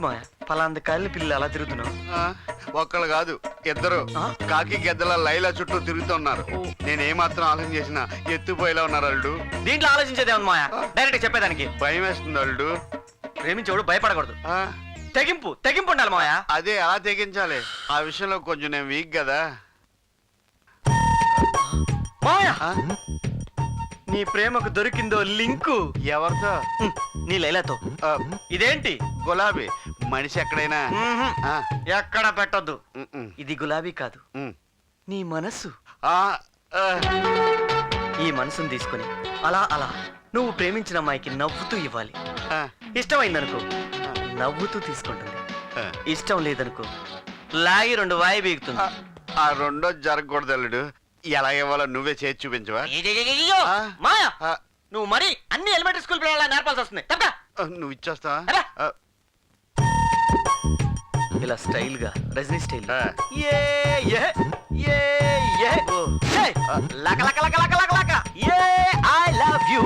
మా పలాంది కాళ్ళ పిల్లలు అలా తిరుగుతున్నావు? ఒక్కళ్ళు కాదు, ఇద్దరు కాకి గెద్దల లైలా చుట్టూ తిరుగుతున్నారు. నేనేమాత్రం ఆలోచన చేసినా ఎత్తుపోయేలా ఉన్నారు అల్లుడు. దీంట్లో ఆలోచించేదే ఉంది మాయా, డైరెక్ట్ చెప్పేదానికి. భయం వేస్తుంది అల్లుడు. ప్రేమించేవాడు భయపడకూడదు, తెగింపు తెగింపు ఉండాలి మాయా. అదే అలా తెగించాలి. ఆ విషయంలో కొంచెం నేను వీక్ కదా మాయా. నీ ప్రేమకు దొరికిందో లింకు. ఎవరితో? నీ లైలాతో. ఇదేంటి? గులాబీ. మనిషి ఎక్కడైనా ఎక్కడ పెట్టొద్దు. ఇది గులాబీ కాదు, నీ మనసు. ఈ మనసును తీసుకుని అలా అలా నువ్వు ప్రేమించిన అమ్మాయికి నవ్వుతూ ఇవ్వాలి. ఇష్టమైందనుకో నవ్వుతూ తీసుకుంటుంది, ఇష్టం లేదనుకో లాగి 2 వాయి బీగుతుంది. ఆ రెండో జరగకూడదు అల్లుడు. ఎలా ఇవ్వాలో నువ్వే చేసి చూపించవా? మాయా, నువ్వు మరి అన్ని ఎలిమెంటరీ స్కూల్ పిల్లల నేర్పాల్సి వస్తుంది. నువ్వు ఇచ్చేస్తావా? ఇలా స్టైల్ గా Rajini style. I love you.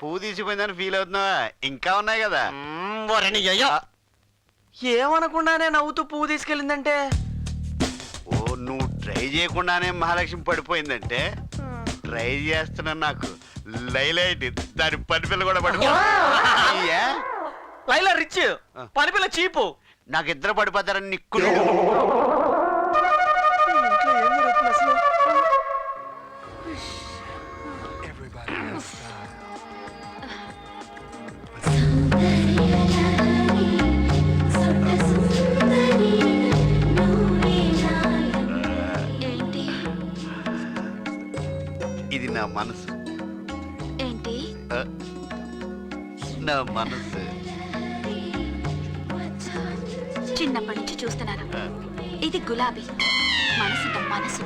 పువ్వు తీసిపోయిందని ఫీల్ అవుతున్నావా? ఇంకా ఉన్నాయి కదా. ఏమనకుండానే నవ్వుతూ పువ్వు తీసుకెళ్ళిందంటే, ఓ నువ్వు ట్రై చేయకుండానే మహాలక్ష్మి పడిపోయిందంటే ట్రై చేస్తున్నా. నాకు లైలైట్ దాని పని పిల్ల కూడా పడిపోయా. లైలా రిచ్, పని పిల్ల చీపు. నాకు ఇద్దరు పడిపోతారని నిక్కులు. ఇది నా మనసు. ఏంటి? నా మనసు చిన్నప్పటి నుంచి చూస్తున్నాను. ఇది గులాబీ మనసు, మనసు.